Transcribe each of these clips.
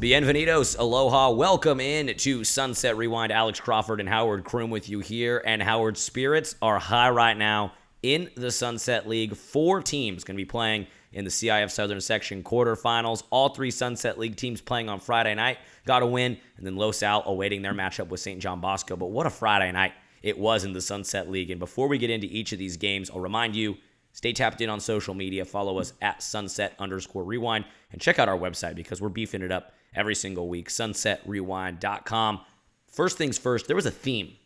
Bienvenidos, aloha, welcome in to Sunset Rewind. Alex Crawford and Howard Kroom with you here, and Howard's spirits are high right now in the Sunset League. 4 teams going to be playing in the CIF Southern Section quarterfinals. All 3 Sunset League teams playing on Friday night got a win, and then Los Al awaiting their matchup with St. John Bosco. But what a Friday night it was in the Sunset League. And before we get into each of these games, I'll remind you, stay tapped in on social media. Follow us at sunset_rewind, and check out our website because we're beefing it up every single week, sunsetrewind.com. First things first, there was a theme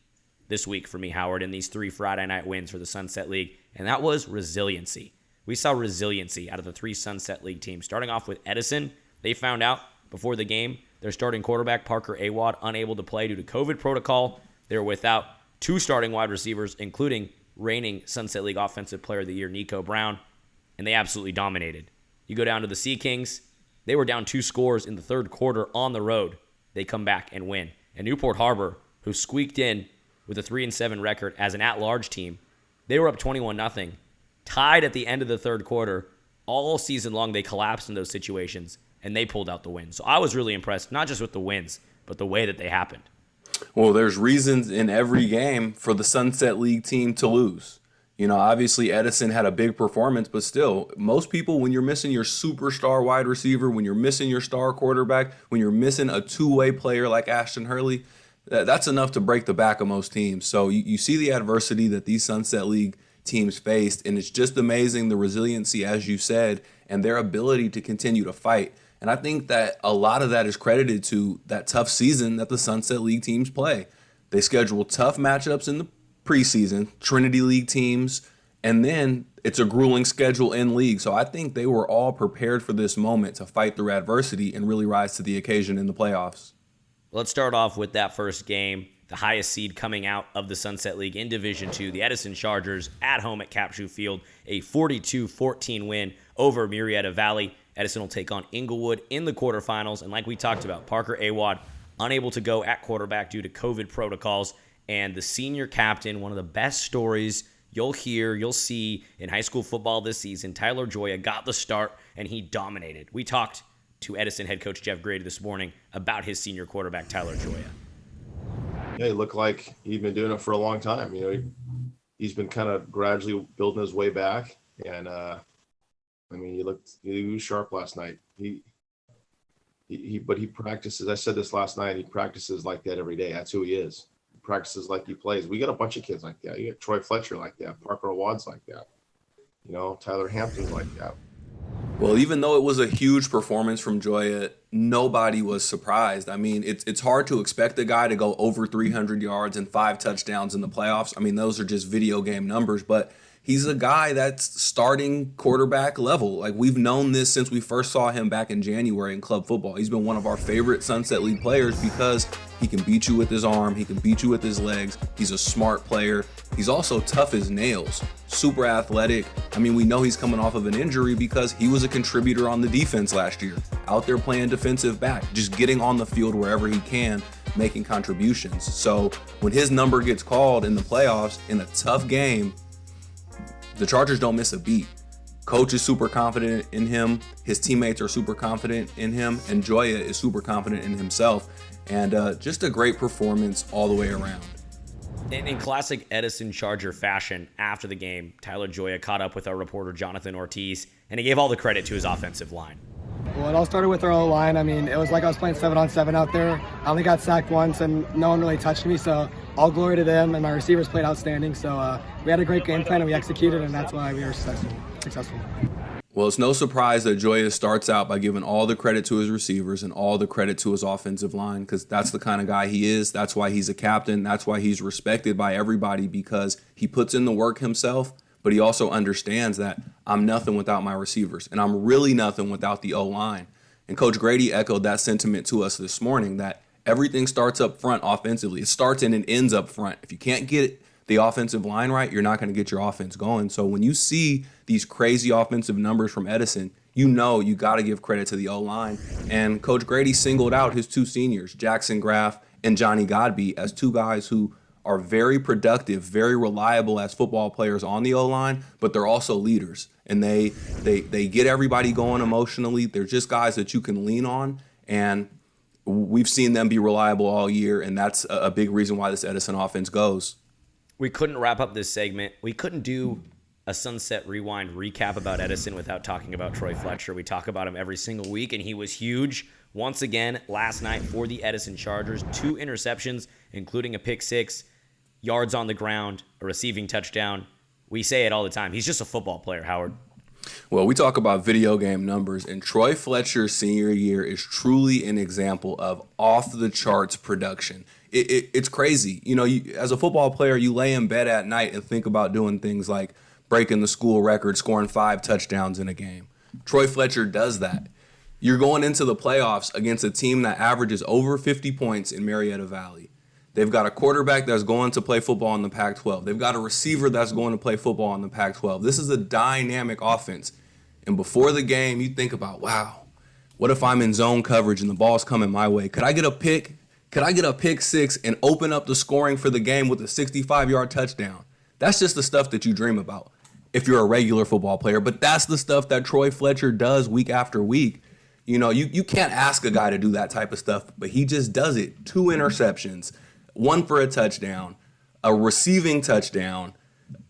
this week for me, Howard, in these 3 Friday night wins for the Sunset League, and that was resiliency. We saw resiliency out of the 3 Sunset League teams. Starting off with Edison, they found out before the game their starting quarterback, Parker Awad, unable to play due to COVID protocol. They were without 2 starting wide receivers, including reigning Sunset League Offensive Player of the Year, Nico Brown, and they absolutely dominated. You go down to the Sea Kings. They were down 2 scores in the third quarter on the road. They come back and win. And Newport Harbor, who squeaked in with a 3-7 record as an at-large team, they were up 21-0, tied at the end of the third quarter. All season long, they collapsed in those situations, and they pulled out the win. So I was really impressed, not just with the wins, but the way that they happened. Well, there's reasons in every game for the Sunset League team to lose. You know, obviously Edison had a big performance, but still, most people, when you're missing your superstar wide receiver, when you're missing your star quarterback, when you're missing a two-way player like Ashton Hurley, that's enough to break the back of most teams. So you see the adversity that these Sunset League teams faced, and it's just amazing the resiliency, as you said, and their ability to continue to fight. And I think that a lot of that is credited to that tough season that the Sunset League teams play. They schedule tough matchups in the preseason, Trinity League teams, and then it's a grueling schedule in league. So I think they were all prepared for this moment to fight through adversity and really rise to the occasion in the playoffs. Let's start off with that first game, the highest seed coming out of the Sunset League in Division II, the Edison Chargers at home at Capshaw Field, a 42-14 win over Murrieta Valley. Edison will take on Inglewood in the quarterfinals, and like we talked about, Parker Awad unable to go at quarterback due to COVID protocols. And the senior captain, one of the best stories you'll see in high school football this season, Tyler Gioia, got the start, and he dominated. We talked to Edison head coach Jeff Grady this morning about his senior quarterback, Tyler Gioia. Yeah, he looked like he'd been doing it for a long time. You know, he's been kind of gradually building his way back. And, he was sharp last night. But he practices. I said this last night. He practices like that every day. That's who he is. Practices like he plays. We got a bunch of kids like that. You got Troy Fletcher like that. Parker Awad's like that. You know, Tyler Hampton's like that. Well, even though it was a huge performance from Gioia, nobody was surprised. I mean, it's hard to expect a guy to go over 300 yards and 5 touchdowns in the playoffs. I mean, those are just video game numbers, but he's a guy that's starting quarterback level. Like, we've known this since we first saw him back in January in club football. He's been one of our favorite Sunset League players because he can beat you with his arm. He can beat you with his legs. He's a smart player. He's also tough as nails, super athletic. I mean, we know he's coming off of an injury because he was a contributor on the defense last year, out there playing defensive back, just getting on the field wherever he can, making contributions. So when his number gets called in the playoffs in a tough game, the Chargers don't miss a beat. Coach is super confident in him. His teammates are super confident in him. And Gioia is super confident in himself. And just a great performance all the way around. In classic Edison Charger fashion, after the game, Tyler Gioia caught up with our reporter Jonathan Ortiz, and he gave all the credit to his offensive line. Well, it all started with our O-line. I mean, it was like I was playing 7-on-7 out there. I only got sacked once, and no one really touched me, so all glory to them, and my receivers played outstanding. So we had a great game plan, and we executed, and that's why we were successful. Well, it's no surprise that Gioia starts out by giving all the credit to his receivers and all the credit to his offensive line, because that's the kind of guy he is. That's why he's a captain. That's why he's respected by everybody, because he puts in the work himself, but he also understands that I'm nothing without my receivers, and I'm really nothing without the O-line. And Coach Grady echoed that sentiment to us this morning, that everything starts up front offensively. It starts and it ends up front. If you can't get the offensive line right, you're not going to get your offense going. So when you see these crazy offensive numbers from Edison, you know you got to give credit to the O-line. And Coach Grady singled out his 2 seniors, Jackson Graf and Johnnie Godby, as 2 guys who are very productive, very reliable as football players on the O-line, but they're also leaders. And they get everybody going emotionally. They're just guys that you can lean on. And we've seen them be reliable all year, and that's a big reason why this Edison offense goes. We couldn't wrap up this segment. We couldn't do a Sunset Rewind recap about Edison without talking about Troy Fletcher. We talk about him every single week, and he was huge once again last night for the Edison Chargers. 2 interceptions, including a pick 6, yards on the ground, a receiving touchdown. We say it all the time. He's just a football player, Howard. Well, we talk about video game numbers, and Troy Fletcher's senior year is truly an example of off-the-charts production. It's crazy. You know, as a football player, you lay in bed at night and think about doing things like breaking the school record, scoring 5 touchdowns in a game. Troy Fletcher does that. You're going into the playoffs against a team that averages over 50 points in Murrieta Valley. They've got a quarterback that's going to play football in the Pac-12. They've got a receiver that's going to play football in the Pac-12. This is a dynamic offense. And before the game, you think about, wow, what if I'm in zone coverage and the ball's coming my way? Could I get a pick? Could I get a pick 6 and open up the scoring for the game with a 65-yard touchdown? That's just the stuff that you dream about if you're a regular football player. But that's the stuff that Troy Fletcher does week after week. You know, you can't ask a guy to do that type of stuff, but he just does it. 2 interceptions, 1 for a touchdown, a receiving touchdown,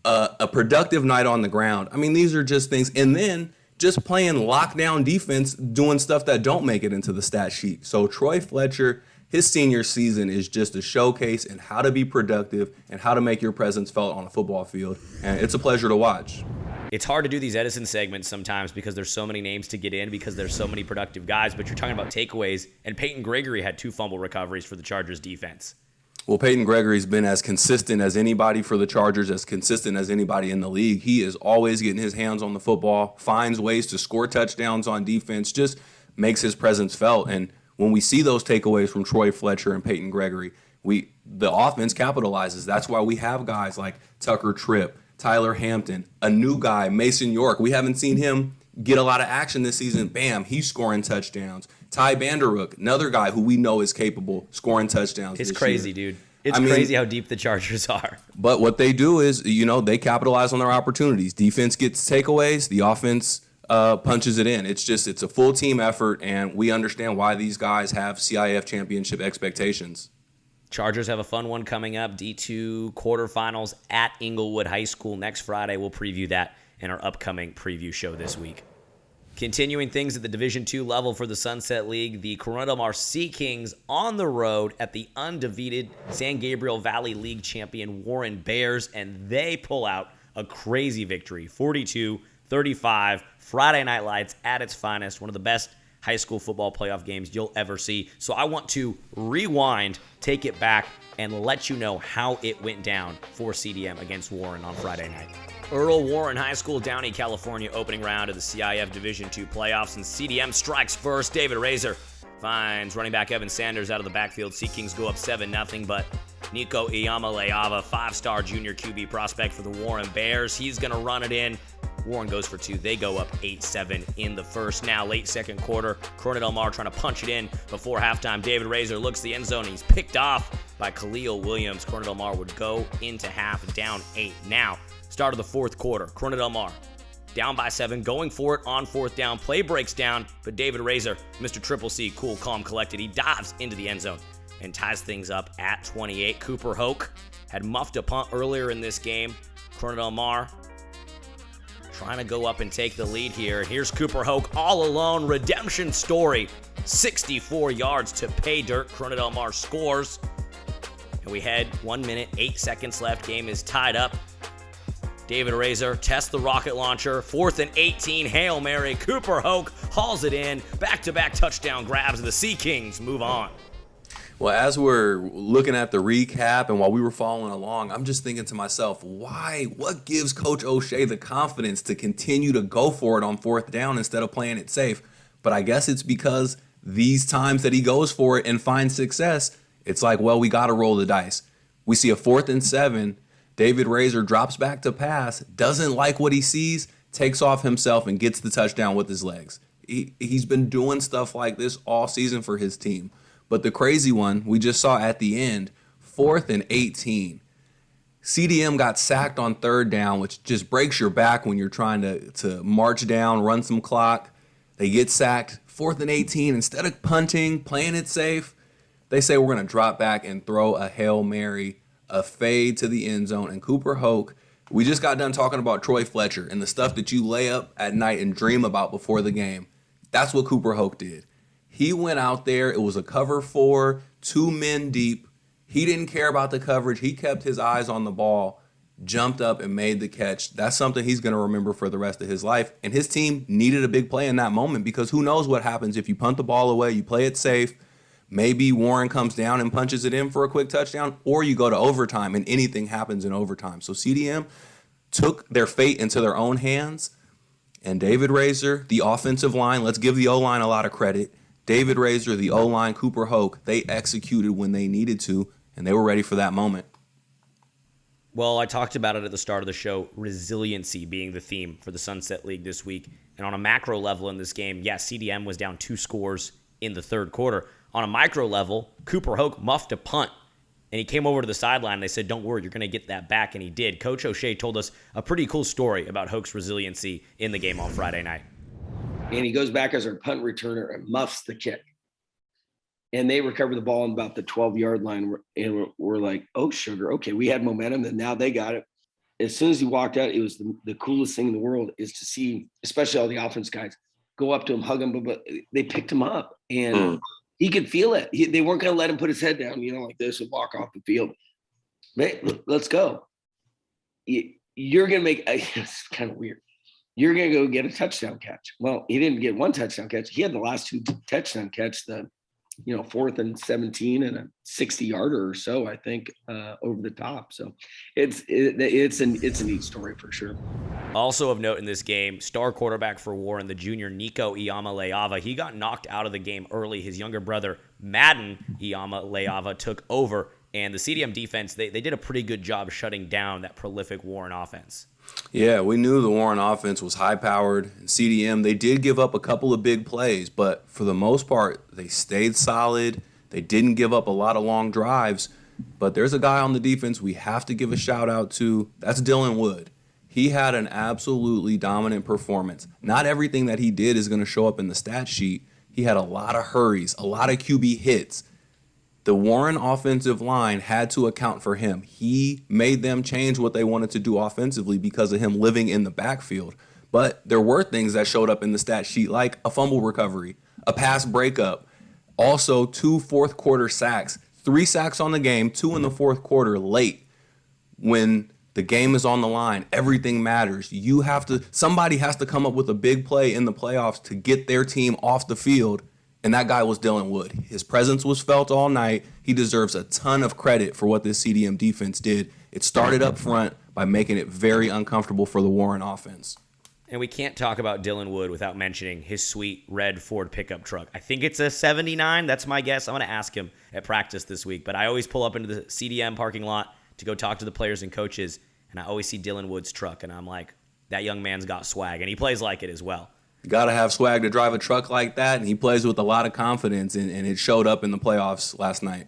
a productive night on the ground. I mean, these are just things. And then just playing lockdown defense, doing stuff that don't make it into the stat sheet. So Troy Fletcher, his senior season is just a showcase in how to be productive and how to make your presence felt on a football field. And it's a pleasure to watch. It's hard to do these Edison segments sometimes because there's so many names to get in, because there's so many productive guys, but you're talking about takeaways, and Peyton Gregory had 2 fumble recoveries for the Chargers defense. Well, Peyton Gregory's been as consistent as anybody for the Chargers, as consistent as anybody in the league. He is always getting his hands on the football, finds ways to score touchdowns on defense, just makes his presence felt. And when we see those takeaways from Troy Fletcher and Peyton Gregory, the offense capitalizes. That's why we have guys like Tucker Tripp, Tyler Hampton, a new guy, Mason York. We haven't seen him get a lot of action this season. Bam, he's scoring touchdowns. Ty Vanderhook, another guy who we know is capable, scoring touchdowns. It's crazy, dude. It's crazy how deep the Chargers are. But what they do is, they capitalize on their opportunities. Defense gets takeaways. The offense punches it in. It's a full team effort, and we understand why these guys have CIF championship expectations. Chargers have a fun one coming up, D2 quarterfinals at Inglewood High School next Friday. We'll preview that in our upcoming preview show this week. Continuing things at the Division II level for the Sunset League, the Corona Del Mar Sea Kings on the road at the undefeated San Gabriel Valley League champion Warren Bears, and they pull out a crazy victory, 42-35, Friday Night Lights at its finest, one of the best high school football playoff games you'll ever see. So I want to rewind, take it back, and let you know how it went down for CDM against Warren on Friday night. Earl Warren High School, Downey, California, opening round of the CIF Division II playoffs, and CDM strikes first. David Rasor finds running back Evan Sanders out of the backfield. Sea Kings go up 7-0, but Nico Iyamaleava, 5-star junior QB prospect for the Warren Bears, he's going to run it in. Warren goes for 2. They go up 8-7 in the first. Now, late second quarter, Corona Del Mar trying to punch it in before halftime. David Rasor looks the end zone, and he's picked off by Khalil Williams. Corona Del Mar would go into half down 8. Now, start of the fourth quarter, Corona Del Mar down by 7, going for it on 4th down. Play breaks down, but David Rasor, Mr. Triple C, cool, calm, collected. He dives into the end zone and ties things up at 28. Cooper Hoch had muffed a punt earlier in this game. Corona Del Mar trying to go up and take the lead here. Here's Cooper Hoch all alone. Redemption story. 64 yards to pay dirt. Corona Del Mar scores. And we had 1 minute, 8 seconds left. Game is tied up. David Rasor tests the rocket launcher. 4th and 18. Hail Mary. Cooper Hoch hauls it in. Back-to-back touchdown grabs. The Sea Kings move on. Well, as we're looking at the recap and while we were following along, I'm just thinking to myself, what gives Coach O'Shea the confidence to continue to go for it on 4th down instead of playing it safe? But I guess it's because these times that he goes for it and finds success, it's like, well, we got to roll the dice. We see a 4th and 7. David Rasor drops back to pass, doesn't like what he sees, takes off himself and gets the touchdown with his legs. He's been doing stuff like this all season for his team. But the crazy one we just saw at the end, 4th and 18. CDM got sacked on 3rd down, which just breaks your back when you're trying to march down, run some clock. They get sacked, 4th and 18, instead of punting, playing it safe, they say we're going to drop back and throw a Hail Mary, a fade to the end zone. And Cooper Hoch, we just got done talking about Troy Fletcher and the stuff that you lay up at night and dream about before the game. That's what Cooper Hoch did. He went out there. It was a cover 4, 2 men deep. He didn't care about the coverage. He kept his eyes on the ball, jumped up and made the catch. That's something he's going to remember for the rest of his life. And his team needed a big play in that moment because who knows what happens if you punt the ball away, you play it safe. Maybe Warren comes down and punches it in for a quick touchdown, or you go to overtime and anything happens in overtime. So CDM took their fate into their own hands. And David Rasor, the offensive line, let's give the O-line a lot of credit. David Rasor, the O-line, Cooper Hoch, they executed when they needed to, and they were ready for that moment. Well, I talked about it at the start of the show, resiliency being the theme for the Sunset League this week. And on a macro level in this game, yes, CDM was down 2 scores in the third quarter. On a micro level, Cooper Hoch muffed a punt, and he came over to the sideline, and they said, don't worry, you're going to get that back, and he did. Coach O'Shea told us a pretty cool story about Hoch's resiliency in the game on Friday night. And he goes back as our punt returner and muffs the kick. And they recover the ball on about the 12-yard line, and we're like, oh, sugar, okay, we had momentum, and now they got it. As soon as he walked out, it was the coolest thing in the world is to see, especially all the offense guys, go up to him, hug him, but they picked him up, and he could feel it. They weren't going to let him put his head down, like this and walk off the field. Hey, let's go. You're going to make – it's kind of weird. You're going to go get a touchdown catch. Well, he didn't get one touchdown catch. He had the last 2 touchdown catch, the 4th and 17 and a 60-yarder or so, I think, over the top. So it's a neat story for sure. Also of note in this game, star quarterback for Warren, the junior Nico Iamaleava, he got knocked out of the game early. His younger brother, Madden Iamaleava, took over. And the CDM defense, they did a pretty good job shutting down that prolific Warren offense. Yeah, we knew the Warren offense was high-powered. And CDM, they did give up a couple of big plays, but for the most part, they stayed solid. They didn't give up a lot of long drives. But there's a guy on the defense we have to give a shout-out to. That's Dylan Wood. He had an absolutely dominant performance. Not everything that he did is going to show up in the stat sheet. He had a lot of hurries, a lot of QB hits. The Warren offensive line had to account for him. He made them change what they wanted to do offensively because of him living in the backfield. But there were things that showed up in the stat sheet, like a fumble recovery, a pass breakup, also 2 fourth-quarter sacks, 3 sacks on the game, 2 in the fourth quarter late. When the game is on the line, everything matters. Somebody has to come up with a big play in the playoffs to get their team off the field. And that guy was Dylan Wood. His presence was felt all night. He deserves a ton of credit for what this CDM defense did. It started up front by making it very uncomfortable for the Warren offense. And we can't talk about Dylan Wood without mentioning his sweet red Ford pickup truck. I think it's a 79. That's my guess. I'm going to ask him at practice this week. But I always pull up into the CDM parking lot to go talk to the players and coaches, and I always see Dylan Wood's truck, and I'm like, that young man's got swag, and he plays like it as well. Got to have swag to drive a truck like that, and he plays with a lot of confidence, and it showed up in the playoffs last night.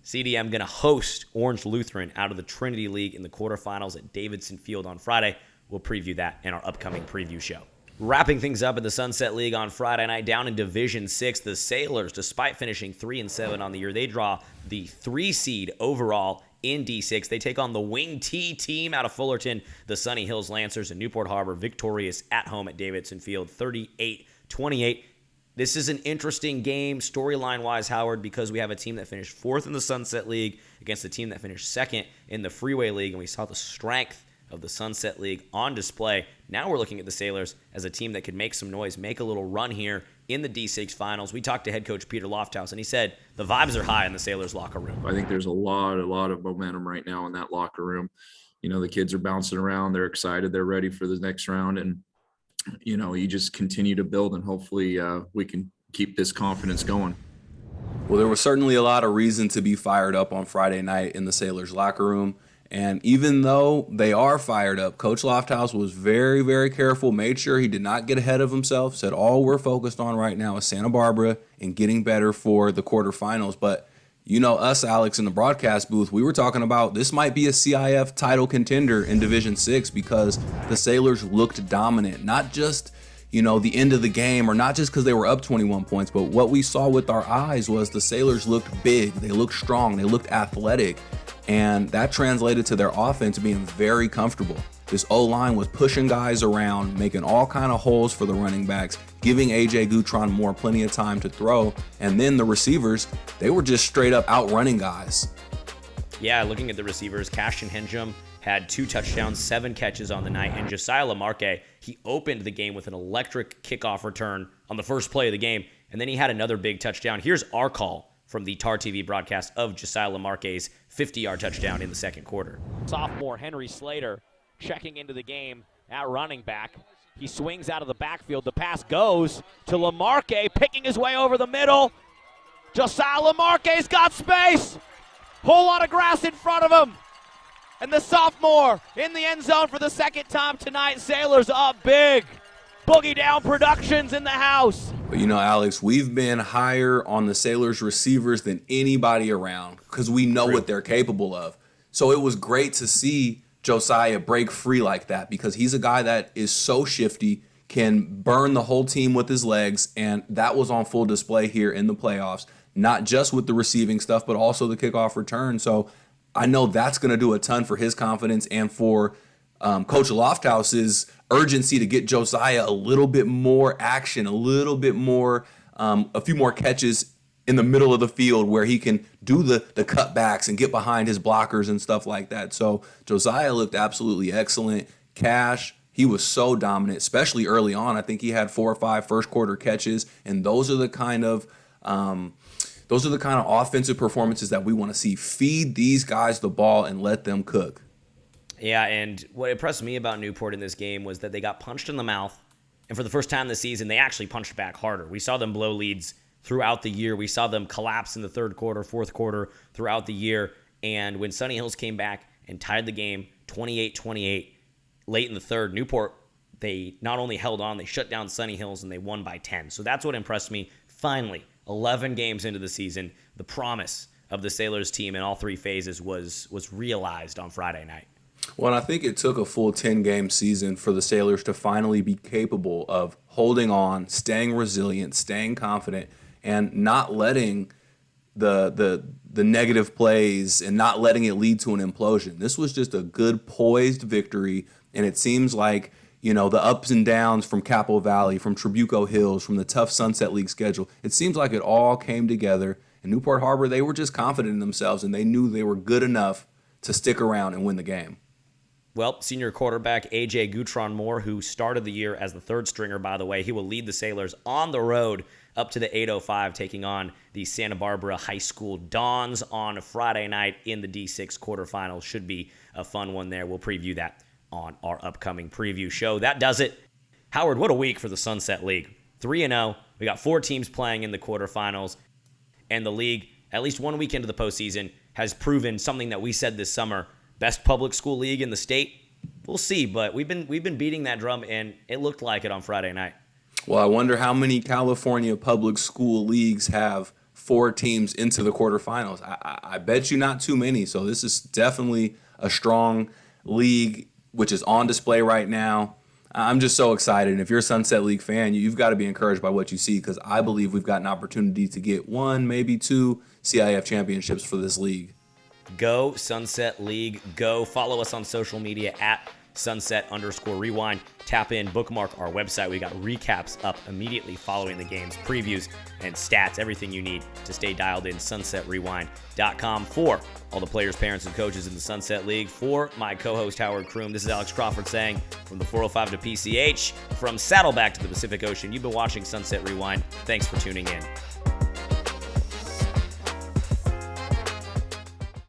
CDM going to host Orange Lutheran out of the Trinity League in the quarterfinals at Davidson Field on Friday. We'll preview that in our upcoming preview show. Wrapping things up in the Sunset League on Friday night, down in Division 6, the Sailors, despite finishing 3-7 on the year, they draw the 3 seed overall in D6. They take on the Wing T team out of Fullerton, the Sunny Hills Lancers, and Newport Harbor victorious at home at Davidson Field, 38-28. This is an interesting game storyline-wise, Howard, because we have a team that finished 4th in the Sunset League against a team that finished 2nd in the Freeway League, and we saw the strength of the Sunset League on display. Now we're looking at the Sailors as a team that could make some noise, make a little run here in the D6 finals. We talked to head coach Peter Lofthouse, and he said the vibes are high in the Sailors locker room. I think there's a lot of momentum right now in that locker room. The kids are bouncing around. They're excited. They're ready for the next round. And, you just continue to build, and hopefully we can keep this confidence going. Well, there was certainly a lot of reason to be fired up on Friday night in the Sailors locker room. And even though they are fired up, Coach Lofthouse was very, very careful, made sure he did not get ahead of himself, said all we're focused on right now is Santa Barbara and getting better for the quarterfinals. But us, Alex, in the broadcast booth, we were talking about this might be a CIF title contender in Division 6 because the Sailors looked dominant, not just, the end of the game, or not just because they were up 21 points, but what we saw with our eyes was the Sailors looked big, they looked strong, they looked athletic, and that translated to their offense being very comfortable. This O-line was pushing guys around, making all kind of holes for the running backs, giving A.J. Gutron plenty of time to throw, and then the receivers, they were just straight up outrunning guys. Yeah, looking at the receivers, Ashton Hurley had 2 touchdowns, 7 catches on the night, and Josiah Lamarque, he opened the game with an electric kickoff return on the first play of the game, and then he had another big touchdown. Here's our call from the TAR TV broadcast of Josiah Lamarque's 50-yard touchdown in the second quarter. Sophomore Henry Slater checking into the game at running back. He swings out of the backfield. The pass goes to Lamarque, picking his way over the middle. Josiah Lamarque's got space. Whole lot of grass in front of him. And the sophomore in the end zone for the second time tonight. Sailors up big. Boogie Down Productions in the house. But Alex, we've been higher on the Sailors receivers than anybody around because we know what they're capable of. So it was great to see Josiah break free like that because he's a guy that is so shifty, can burn the whole team with his legs, and that was on full display here in the playoffs, not just with the receiving stuff, but also the kickoff return. So I know that's going to do a ton for his confidence and for Coach Lofthouse's urgency to get Josiah a little bit more action, a little bit more, a few more catches in the middle of the field where he can do the cutbacks and get behind his blockers and stuff like that. So Josiah looked absolutely excellent. Cash, he was so dominant, especially early on. I think he had 4 or 5 first quarter catches, and those are the kind of offensive performances that we want to see. Feed these guys the ball and let them cook. Yeah, and what impressed me about Newport in this game was that they got punched in the mouth, and for the first time this season, they actually punched back harder. We saw them blow leads throughout the year. We saw them collapse in the third quarter, fourth quarter throughout the year, and when Sunny Hills came back and tied the game 28-28 late in the third, Newport, they not only held on, they shut down Sunny Hills, and they won by 10. So that's what impressed me. Finally, 11 games into the season, the promise of the Sailors team in all 3 phases was realized on Friday night. Well, and I think it took a full 10-game season for the Sailors to finally be capable of holding on, staying resilient, staying confident, and not letting the negative plays and not letting it lead to an implosion. This was just a good, poised victory, and it seems like, the ups and downs from Capo Valley, from Trabuco Hills, from the tough Sunset League schedule, it seems like it all came together. In Newport Harbor, they were just confident in themselves, and they knew they were good enough to stick around and win the game. Well, senior quarterback A.J. Gutron, who started the year as the third stringer, by the way, he will lead the Sailors on the road up to the 805, taking on the Santa Barbara High School Dons on Friday night in the D6 quarterfinals. Should be a fun one there. We'll preview that on our upcoming preview show. That does it. Howard, what a week for the Sunset League. 3-0. We got 4 teams playing in the quarterfinals, and the league, at least one week into the postseason, has proven something that we said this summer. Best public school league in the state? We'll see, but we've been beating that drum, and it looked like it on Friday night. Well, I wonder how many California public school leagues have 4 teams into the quarterfinals. I bet you not too many, so this is definitely a strong league, which is on display right now. I'm just so excited, and if you're a Sunset League fan, you've got to be encouraged by what you see, because I believe we've got an opportunity to get 1, maybe 2 CIF championships for this league. Go Sunset League, go. Follow us on social media at Sunset_Rewind. Tap in, bookmark our website. We got recaps up immediately following the games, previews, and stats, everything you need to stay dialed in. SunsetRewind.com for all the players, parents, and coaches in the Sunset League. For my co-host Howard Kroom, this is Alex Crawford saying from the 405 to PCH, from Saddleback to the Pacific Ocean, you've been watching Sunset Rewind. Thanks for tuning in.